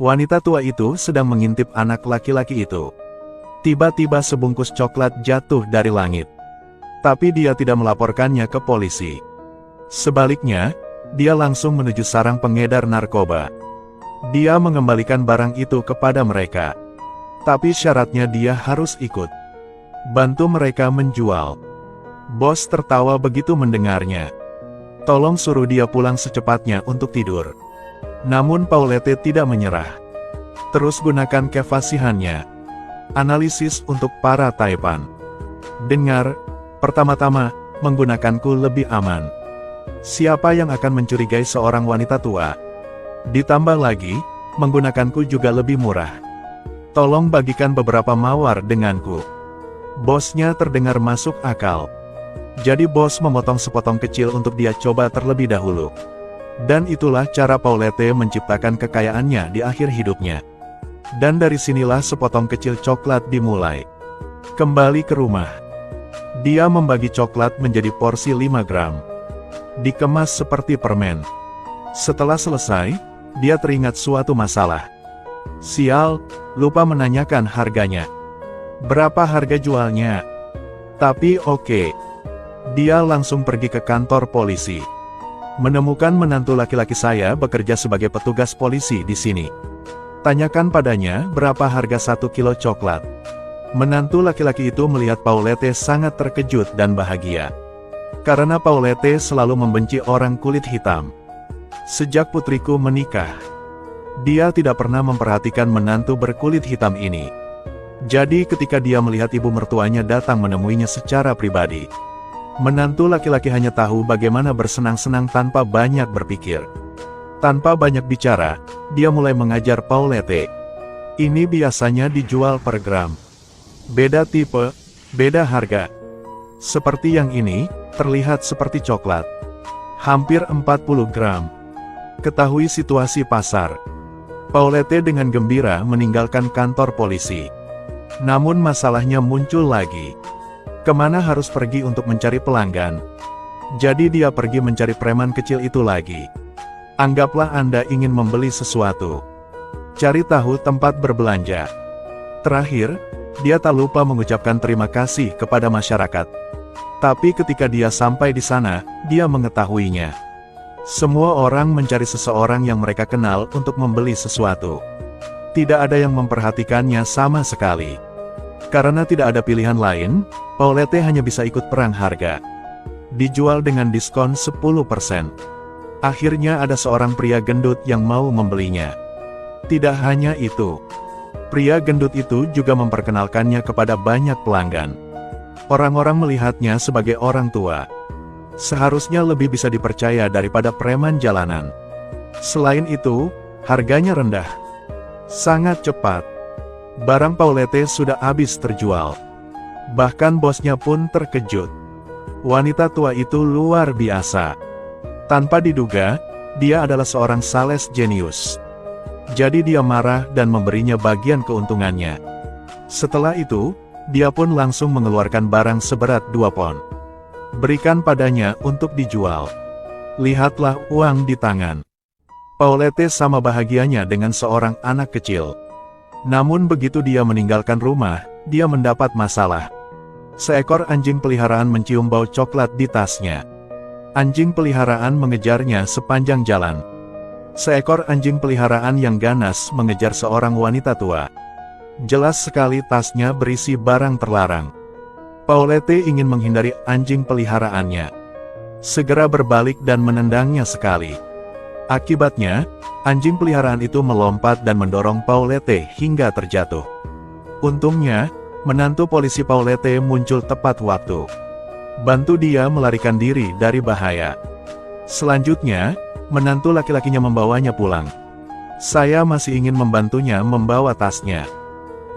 Wanita tua itu sedang mengintip anak laki-laki itu. Tiba-tiba sebungkus coklat jatuh dari langit. Tapi dia tidak melaporkannya ke polisi. Sebaliknya, dia langsung menuju sarang pengedar narkoba. Dia mengembalikan barang itu kepada mereka. Tapi syaratnya dia harus ikut. Bantu mereka menjual. Bos tertawa begitu mendengarnya. Tolong suruh dia pulang secepatnya untuk tidur. Namun Paulette tidak menyerah. Terus gunakan kefasihannya. Analisis untuk para Taipan. Dengar, pertama-tama, menggunakanku lebih aman. Siapa yang akan mencurigai seorang wanita tua? Ditambah lagi, menggunakanku juga lebih murah. Tolong bagikan beberapa mawar denganku. Bosnya terdengar masuk akal. Jadi bos memotong sepotong kecil untuk dia coba terlebih dahulu. Dan itulah cara Paulette menciptakan kekayaannya di akhir hidupnya. Dan dari sinilah sepotong kecil coklat dimulai. Kembali ke rumah. Dia membagi coklat menjadi porsi 5 gram. Dikemas seperti permen. Setelah selesai, dia teringat suatu masalah. Sial, lupa menanyakan harganya. Berapa harga jualnya? Tapi oke. Dia langsung pergi ke kantor polisi. Menemukan menantu laki-laki saya bekerja sebagai petugas polisi di sini. Tanyakan padanya berapa harga 1 kilo coklat. Menantu laki-laki itu melihat Paulette sangat terkejut dan bahagia. Karena Paulette selalu membenci orang kulit hitam. Sejak putriku menikah, dia tidak pernah memperhatikan menantu berkulit hitam ini. Jadi ketika dia melihat ibu mertuanya datang menemuinya secara pribadi, menantu laki-laki hanya tahu bagaimana bersenang-senang tanpa banyak berpikir. Tanpa banyak bicara, dia mulai mengajar Paulette. Ini biasanya dijual per gram. Beda tipe, beda harga. Seperti yang ini, terlihat seperti coklat. Hampir 40 gram. Ketahui situasi pasar. Paulette dengan gembira meninggalkan kantor polisi. Namun masalahnya muncul lagi. Kemana harus pergi untuk mencari pelanggan? Jadi dia pergi mencari preman kecil itu lagi. Anggaplah Anda ingin membeli sesuatu. Cari tahu tempat berbelanja. Terakhir, dia tak lupa mengucapkan terima kasih kepada masyarakat. Tapi ketika dia sampai di sana, dia mengetahuinya. Semua orang mencari seseorang yang mereka kenal untuk membeli sesuatu. Tidak ada yang memperhatikannya sama sekali. Karena tidak ada pilihan lain, Paulette hanya bisa ikut perang harga. Dijual dengan diskon 10%. Akhirnya ada seorang pria gendut yang mau membelinya. Tidak hanya itu. Pria gendut itu juga memperkenalkannya kepada banyak pelanggan. Orang-orang melihatnya sebagai orang tua. Seharusnya lebih bisa dipercaya daripada preman jalanan. Selain itu, harganya rendah. Sangat cepat. Barang Paulette sudah habis terjual. Bahkan bosnya pun terkejut. Wanita tua itu luar biasa. Tanpa diduga, dia adalah seorang sales jenius. Jadi dia marah dan memberinya bagian keuntungannya. Setelah itu, dia pun langsung mengeluarkan barang seberat 2 pon. Berikan padanya untuk dijual. Lihatlah uang di tangan. Paulette sama bahagianya dengan seorang anak kecil. Namun begitu dia meninggalkan rumah, dia mendapat masalah. Seekor anjing peliharaan mencium bau coklat di tasnya. Anjing peliharaan mengejarnya sepanjang jalan. Seekor anjing peliharaan yang ganas mengejar seorang wanita tua. Jelas sekali tasnya berisi barang terlarang. Paulette ingin menghindari anjing peliharaannya. Segera berbalik dan menendangnya sekali. Akibatnya, anjing peliharaan itu melompat dan mendorong Paulette hingga terjatuh. Untungnya, menantu polisi Paulette muncul tepat waktu. Bantu dia melarikan diri dari bahaya. Selanjutnya, menantu laki-lakinya membawanya pulang. Saya masih ingin membantunya membawa tasnya.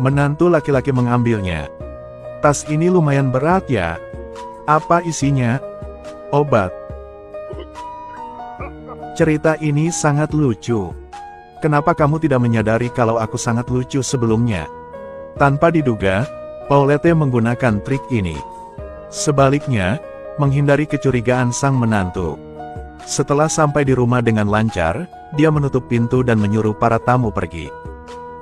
Menantu laki-laki mengambilnya. Tas ini lumayan berat ya. Apa isinya? Obat. Cerita ini sangat lucu. Kenapa kamu tidak menyadari kalau aku sangat lucu sebelumnya? Tanpa diduga, Paulette menggunakan trik ini. Sebaliknya, menghindari kecurigaan sang menantu. Setelah sampai di rumah dengan lancar, dia menutup pintu dan menyuruh para tamu pergi.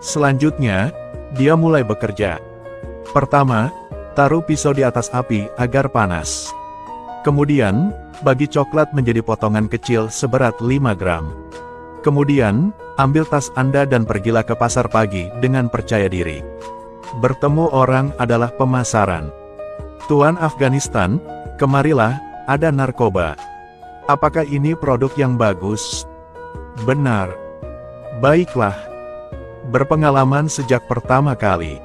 Selanjutnya, dia mulai bekerja. Pertama, taruh pisau di atas api agar panas. Kemudian, bagi coklat menjadi potongan kecil seberat 5 gram. Kemudian, ambil tas Anda dan pergilah ke pasar pagi dengan percaya diri. Bertemu orang adalah pemasaran. Tuan Afghanistan, kemarilah, ada narkoba. Apakah ini produk yang bagus? Benar. Baiklah. Berpengalaman sejak pertama kali.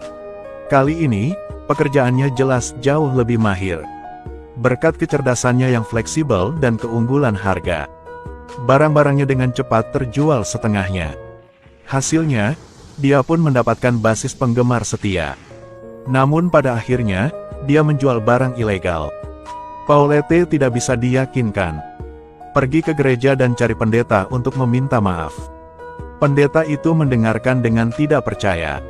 Kali ini, pekerjaannya jelas jauh lebih mahir. Berkat kecerdasannya yang fleksibel dan keunggulan harga, barang-barangnya dengan cepat terjual setengahnya. Hasilnya, dia pun mendapatkan basis penggemar setia. Namun pada akhirnya, dia menjual barang ilegal. Paulette tidak bisa diyakinkan. Pergi ke gereja dan cari pendeta untuk meminta maaf. Pendeta itu mendengarkan dengan tidak percaya.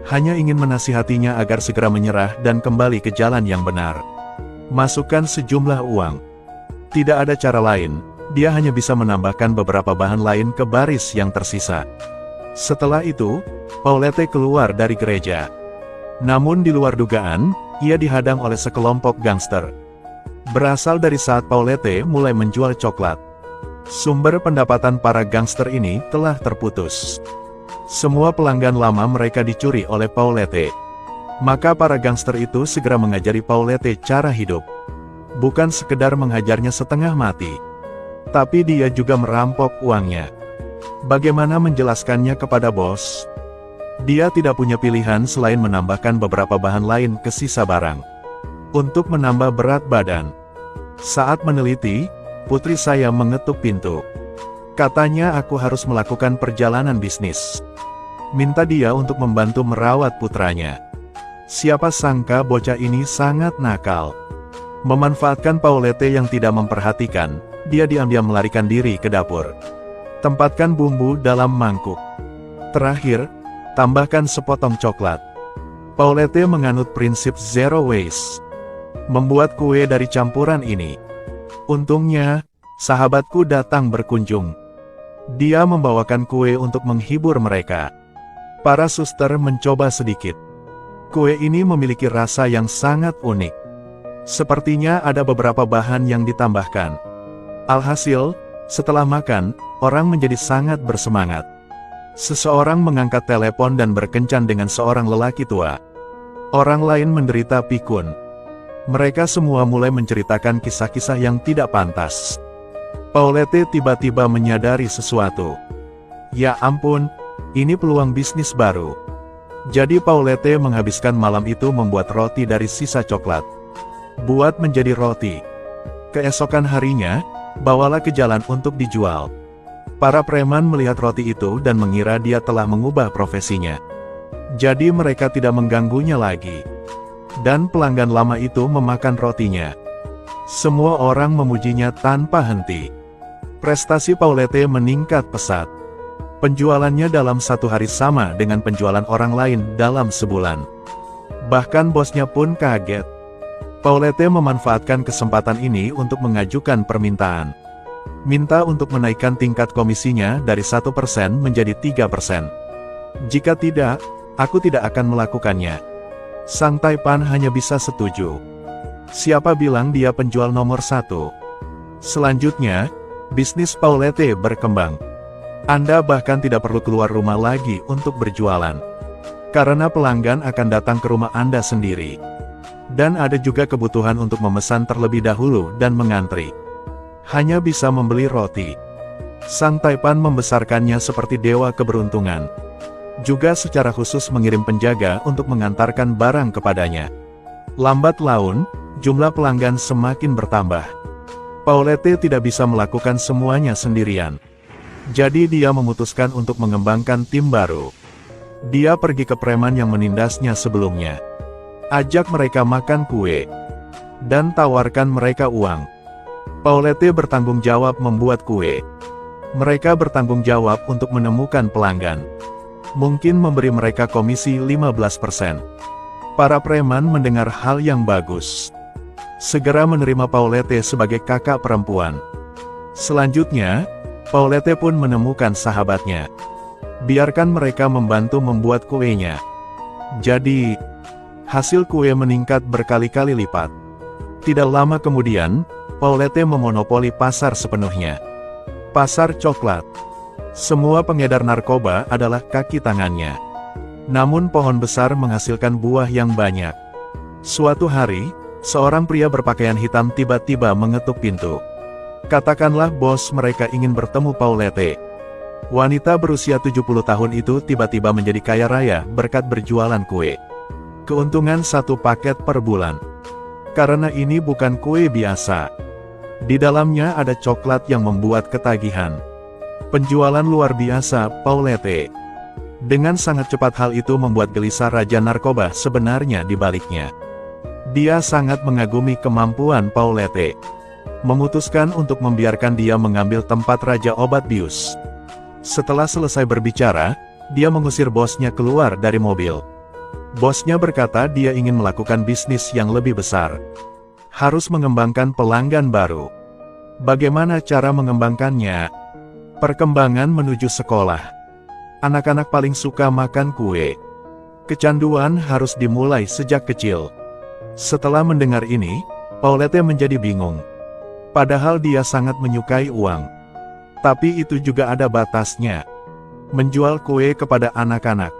Hanya ingin menasihatinya agar segera menyerah dan kembali ke jalan yang benar. Masukkan sejumlah uang. Tidak ada cara lain, dia hanya bisa menambahkan beberapa bahan lain ke baris yang tersisa. Setelah itu, Paulette keluar dari gereja. Namun di luar dugaan, ia dihadang oleh sekelompok gangster. Berasal dari saat Paulette mulai menjual coklat. Sumber pendapatan para gangster ini telah terputus. Semua pelanggan lama mereka dicuri oleh Paulette. Maka para gangster itu segera mengajari Paulette cara hidup. Bukan sekedar menghajarnya setengah mati, tapi dia juga merampok uangnya. Bagaimana menjelaskannya kepada bos? Dia tidak punya pilihan selain menambahkan beberapa bahan lain ke sisa barang. Untuk menambah berat badan. Saat meneliti, putri saya mengetuk pintu. Katanya aku harus melakukan perjalanan bisnis. Minta dia untuk membantu merawat putranya. Siapa sangka bocah ini sangat nakal. Memanfaatkan Paulette yang tidak memperhatikan, dia diam-diam melarikan diri ke dapur. Tempatkan bumbu dalam mangkuk. Terakhir, tambahkan sepotong coklat. Paulette menganut prinsip zero waste. Membuat kue dari campuran ini. Untungnya, sahabatku datang berkunjung. Dia membawakan kue untuk menghibur mereka. Para suster mencoba sedikit. Kue ini memiliki rasa yang sangat unik. Sepertinya ada beberapa bahan yang ditambahkan. Alhasil, setelah makan, orang menjadi sangat bersemangat. Seseorang mengangkat telepon dan berkencan dengan seorang lelaki tua. Orang lain menderita pikun. Mereka semua mulai menceritakan kisah-kisah yang tidak pantas. Paulette tiba-tiba menyadari sesuatu. Ya ampun, ini peluang bisnis baru. Jadi Paulette menghabiskan malam itu membuat roti dari sisa coklat. Buat menjadi roti. Keesokan harinya, bawalah ke jalan untuk dijual. Para preman melihat roti itu dan mengira dia telah mengubah profesinya. Jadi mereka tidak mengganggunya lagi. Dan pelanggan lama itu memakan rotinya. Semua orang memujinya tanpa henti. Prestasi Paulette meningkat pesat. Penjualannya dalam satu hari sama dengan penjualan orang lain dalam sebulan. Bahkan bosnya pun kaget. Paulette memanfaatkan kesempatan ini untuk mengajukan permintaan. Minta untuk menaikkan tingkat komisinya dari 1% menjadi 3%. Jika tidak, aku tidak akan melakukannya. Sang Taipan hanya bisa setuju. Siapa bilang dia penjual nomor 1? Selanjutnya, bisnis Paulette berkembang. Anda bahkan tidak perlu keluar rumah lagi untuk berjualan. Karena pelanggan akan datang ke rumah Anda sendiri. Dan ada juga kebutuhan untuk memesan terlebih dahulu dan mengantri. Hanya bisa membeli roti. Sang Taipan membesarkannya seperti dewa keberuntungan. Juga secara khusus mengirim penjaga untuk mengantarkan barang kepadanya. Lambat laun, jumlah pelanggan semakin bertambah. Paulette tidak bisa melakukan semuanya sendirian. Jadi dia memutuskan untuk mengembangkan tim baru. Dia pergi ke preman yang menindasnya sebelumnya. Ajak mereka makan kue. Dan tawarkan mereka uang. Paulette bertanggung jawab membuat kue. Mereka bertanggung jawab untuk menemukan pelanggan. Mungkin memberi mereka komisi 15%. Para preman mendengar hal yang bagus. Segera menerima Paulette sebagai kakak perempuan. Selanjutnya, Paulette pun menemukan sahabatnya. Biarkan mereka membantu membuat kuenya. Jadi, hasil kue meningkat berkali-kali lipat. Tidak lama kemudian, Paulette memonopoli pasar sepenuhnya. Pasar coklat. Semua pengedar narkoba adalah kaki tangannya. Namun pohon besar menghasilkan buah yang banyak. Suatu hari, seorang pria berpakaian hitam tiba-tiba mengetuk pintu. Katakanlah bos mereka ingin bertemu Paulette. Wanita berusia 70 tahun itu tiba-tiba menjadi kaya raya berkat berjualan kue. Keuntungan 1 paket per bulan. Karena ini bukan kue biasa. Di dalamnya ada coklat yang membuat ketagihan. Penjualan luar biasa, Paulette. Dengan sangat cepat hal itu membuat gelisah Raja Narkoba sebenarnya di baliknya. Dia sangat mengagumi kemampuan Paulette. Memutuskan untuk membiarkan dia mengambil tempat Raja Obat Bius. Setelah selesai berbicara, dia mengusir bosnya keluar dari mobil. Bosnya berkata dia ingin melakukan bisnis yang lebih besar. Harus mengembangkan pelanggan baru. Bagaimana cara mengembangkannya? Perkembangan menuju sekolah. Anak-anak paling suka makan kue. Kecanduan harus dimulai sejak kecil. Setelah mendengar ini, Paulette menjadi bingung. Padahal dia sangat menyukai uang. Tapi itu juga ada batasnya. Menjual kue kepada anak-anak.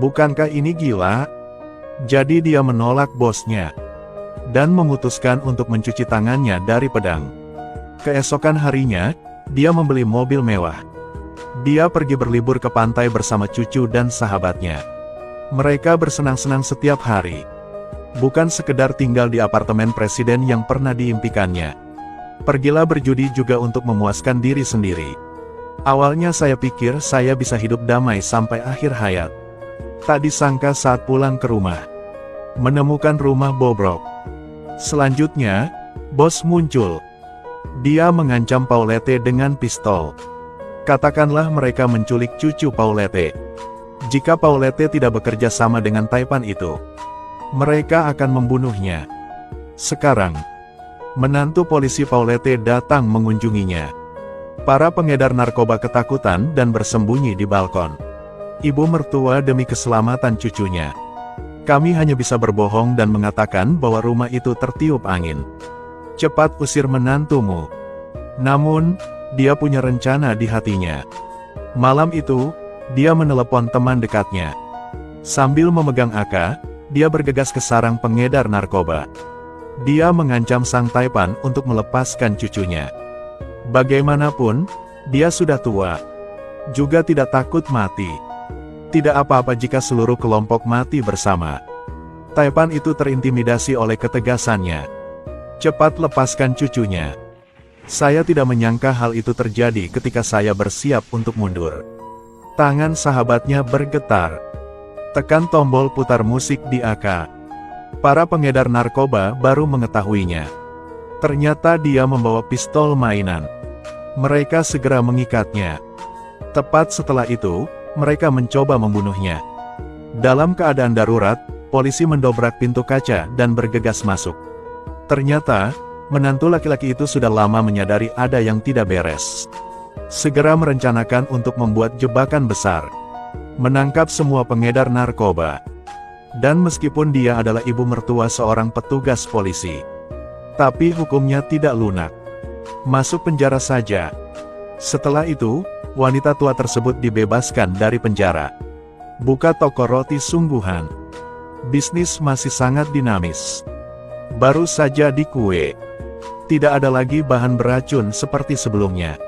Bukankah ini gila? Jadi dia menolak bosnya. Dan memutuskan untuk mencuci tangannya dari pedang. Keesokan harinya, dia membeli mobil mewah. Dia pergi berlibur ke pantai bersama cucu dan sahabatnya. Mereka bersenang-senang setiap hari. Bukan sekedar tinggal di apartemen presiden yang pernah diimpikannya. Pergilah berjudi juga untuk memuaskan diri sendiri. Awalnya saya pikir saya bisa hidup damai sampai akhir hayat. Tak disangka saat pulang ke rumah, menemukan rumah bobrok. Selanjutnya, bos muncul. Dia mengancam Paulette dengan pistol. Katakanlah mereka menculik cucu Paulette. Jika Paulette tidak bekerja sama dengan Taipan itu, mereka akan membunuhnya. Sekarang, menantu polisi Paulette datang mengunjunginya. Para pengedar narkoba ketakutan dan bersembunyi di balkon. Ibu mertua demi keselamatan cucunya. Kami hanya bisa berbohong dan mengatakan bahwa rumah itu tertiup angin. Cepat usir menantumu. Namun, dia punya rencana di hatinya. Malam itu, dia menelepon teman dekatnya. Sambil memegang AK, dia bergegas ke sarang pengedar narkoba. Dia mengancam sang Taipan untuk melepaskan cucunya. Bagaimanapun, dia sudah tua. Juga tidak takut mati. Tidak apa-apa jika seluruh kelompok mati bersama. Taipan itu terintimidasi oleh ketegasannya. Cepat lepaskan cucunya. Saya tidak menyangka hal itu terjadi ketika saya bersiap untuk mundur. Tangan sahabatnya bergetar. Tekan tombol putar musik di AK. Para pengedar narkoba baru mengetahuinya. Ternyata dia membawa pistol mainan. Mereka segera mengikatnya. Tepat setelah itu, mereka mencoba membunuhnya. Dalam keadaan darurat, polisi mendobrak pintu kaca dan bergegas masuk. Ternyata, menantu laki-laki itu sudah lama menyadari ada yang tidak beres. Segera merencanakan untuk membuat jebakan besar. Menangkap semua pengedar narkoba. Dan meskipun dia adalah ibu mertua seorang petugas polisi, tapi hukumnya tidak lunak. Masuk penjara saja. Setelah itu, wanita tua tersebut dibebaskan dari penjara. Buka toko roti sungguhan. Bisnis masih sangat dinamis. Baru saja di kue. Tidak ada lagi bahan beracun seperti sebelumnya.